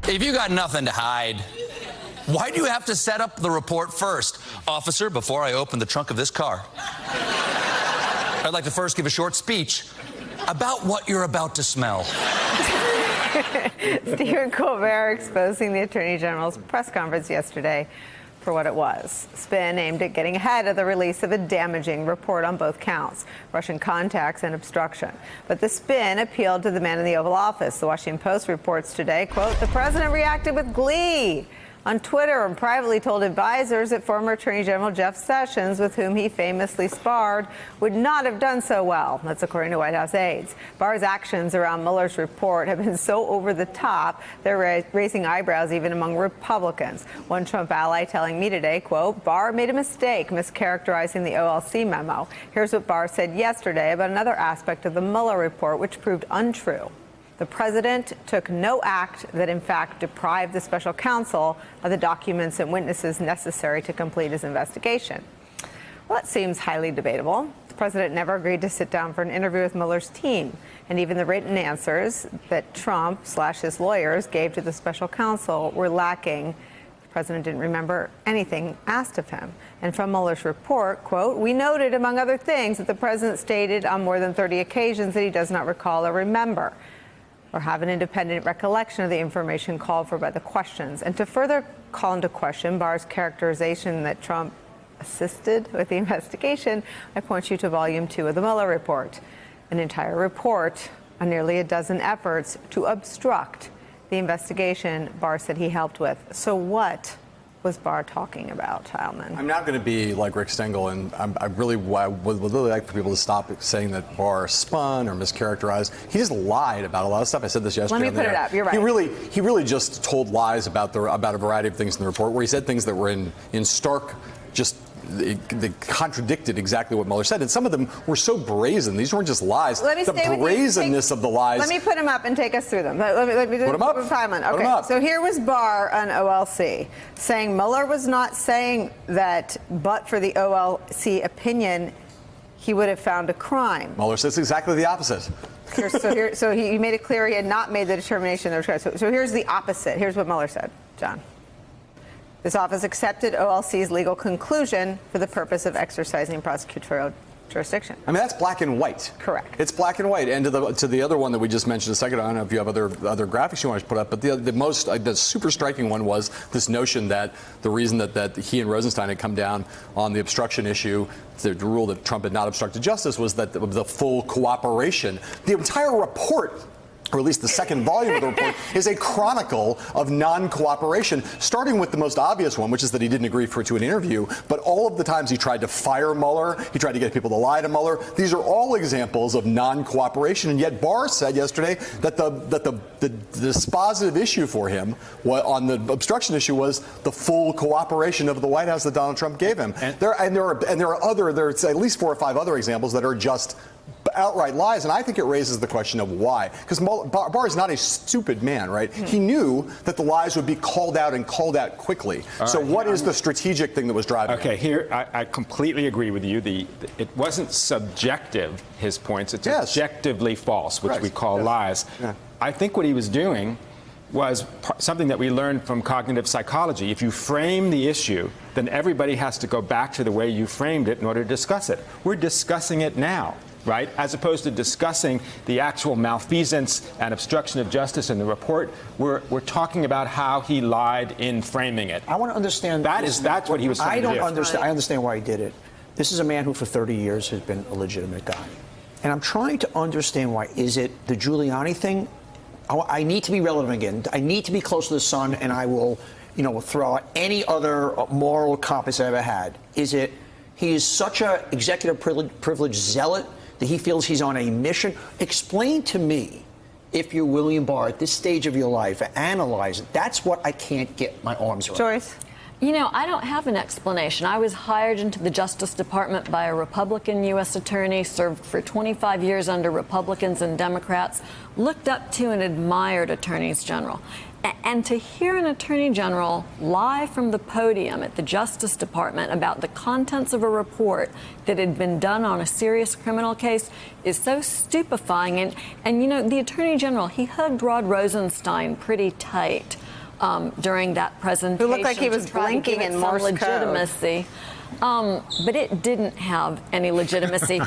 If you got nothing to hide, why do you have to set up the report first? Officer, before I open the trunk of this car, I'd like to first give a short speech about what you're about to smell. Stephen Colbert exposing the Attorney General's press conference yesterday for what it was. Spin aimed at getting ahead of the release of a damaging report on both counts, Russian contacts and obstruction. But the spin appealed to the man in the Oval Office. The Washington Post reports today, quote, the president reacted with glee on Twitter and privately told advisors that former Attorney General Jeff Sessions, with whom he famously sparred, would not have done so well. That's according to White House aides. Barr's actions around Mueller's report have been so over the top, they're raising eyebrows even among Republicans. One Trump ally telling me today, quote, Barr made a mistake mischaracterizing the OLC memo. Here's what Barr said yesterday about another aspect of the Mueller report, which proved untrue. The president took no act that, in fact, deprived the special counsel of the documents and witnesses necessary to complete his investigation. Well, that seems highly debatable. The president never agreed to sit down for an interview with Mueller's team, and even the written answers that Trump/his lawyers gave to the special counsel were lacking. The president didn't remember anything asked of him. And from Mueller's report, quote, we noted, among other things, that the president stated on more than 30 occasions that he does not recall or remember or have an independent recollection of the information called for by the questions. And to further call into question Barr's characterization that Trump assisted with the investigation, I point you to Volume 2 of the Mueller report, an entire report on nearly a dozen efforts to obstruct the investigation Barr said he helped with. So what was Barr talking about, Heilman? I'm not going to be like Rick Stengel, and I would really like for people to stop saying that Barr spun or mischaracterized. He just lied about a lot of stuff. I said this yesterday. Let me put it up. You're right. He really just told lies about a variety of things in the report, where he said things that were in stark just. They contradicted exactly what Mueller said, and some of them were so brazen. These weren't just lies. The brazenness of the lies. Let me put them up and take us through them. Let me put them up. Okay. So here was Barr on OLC saying Mueller was not saying that, but for the OLC opinion, he would have found a crime. Mueller says exactly the opposite. So he made it clear he had not made the determination. So here's the opposite. Here's what Mueller said, John. This office accepted OLC's legal conclusion for the purpose of exercising prosecutorial jurisdiction. I mean, that's black and white. Correct. It's black and white. And to the other one that we just mentioned a second, I don't know if you have other graphics you want to put up, but the super striking one was this notion that the reason that he and Rosenstein had come down on the obstruction issue, the rule that Trump had not obstructed justice, was that the full cooperation. The entire report, or at least the second volume of the report, is a chronicle of non-cooperation, starting with the most obvious one, which is that he didn't agree to an interview, but all of the times he tried to fire Mueller, he tried to get people to lie to Mueller. These are all examples of non-cooperation, and yet Barr said yesterday that the dispositive issue for him on the obstruction issue was the full cooperation of the White House that Donald Trump gave him. There's at least 4 or 5 other examples that are just outright lies, and I think it raises the question of why. Because Barr is not a stupid man, right? He knew that the lies would be called out and called out quickly. So what is the strategic thing that was driving Okay, him? here, I completely agree with you. It wasn't subjective, his points. It's objectively false, which we call lies. Yeah. I think what he was doing was something that we learned from cognitive psychology. If you frame the issue, then everybody has to go back to the way you framed it in order to discuss it. We're discussing it now, right? As opposed to discussing the actual malfeasance and obstruction of justice in the report, we're talking about how he lied in framing it. I want to understand. That's what he was trying to do. I don't understand. I understand why he did it. This is a man who for 30 years has been a legitimate guy. And I'm trying to understand why. Is it the Giuliani thing? I need to be relevant again. I need to be close to the sun, and I will, throw out any other moral compass I ever had. Is it he is such a executive privilege zealot that he feels he's on a mission? Explain to me, if you're William Barr at this stage of your life, analyze it. That's what I can't get my arms around. Joyce? I don't have an explanation. I was hired into the Justice Department by a Republican U.S. attorney, served for 25 years under Republicans and Democrats, looked up to and admired attorneys general. And to hear an attorney general lie from the podium at the Justice Department about the contents of a report that had been done on a serious criminal case is so stupefying. And the attorney general, he hugged Rod Rosenstein pretty tight during that presentation. It looked like he was to try to blinking give it in some Morse code. legitimacy. But it didn't have any legitimacy.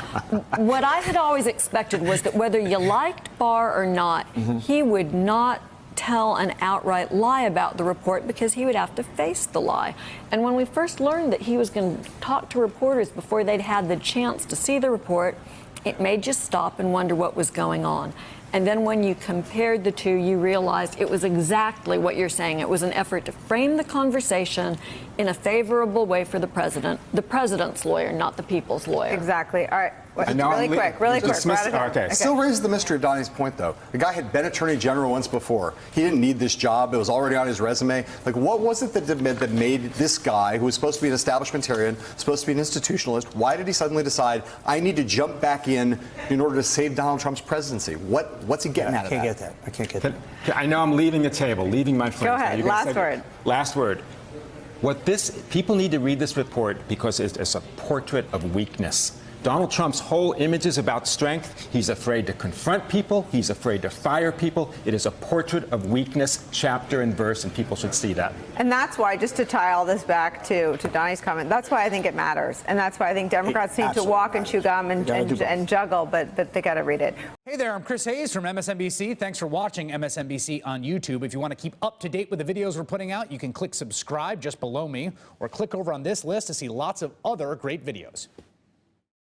What I had always expected was that whether you liked Barr or not, he would not tell an outright lie about the report because he would have to face the lie. And when we first learned that he was going to talk to reporters before they'd had the chance to see the report, it made you stop and wonder what was going on. And then when you compared the two, you realized it was exactly what you're saying. It was an effort to frame the conversation in a favorable way for the president's lawyer, not the people's lawyer. Exactly. All right. Really quick. We're out of time. Okay. Still raises the mystery of Donnie's point, though. The guy had been Attorney General once before. He didn't need this job. It was already on his resume. Like, what was it that made this guy, who was supposed to be an establishmentarian, supposed to be an institutionalist, why did he suddenly decide, I need to jump back in order to save Donald Trump's presidency? What's he getting out of that? I can't get that. I I know I'm leaving the table, leaving my friends. Go ahead. Last word. Last word. People need to read this report because it's a portrait of weakness. Donald Trump's whole image is about strength. He's afraid to confront people. He's afraid to fire people. It is a portrait of weakness, chapter and verse, and people should see that. And that's why, just to tie all this back to Donnie's comment, that's why I think it matters. And that's why I think Democrats need to walk and chew gum and juggle, but they got to read it. Hey there, I'm Chris Hayes from MSNBC. Thanks for watching MSNBC on YouTube. If you want to keep up to date with the videos we're putting out, you can click subscribe just below me or click over on this list to see lots of other great videos.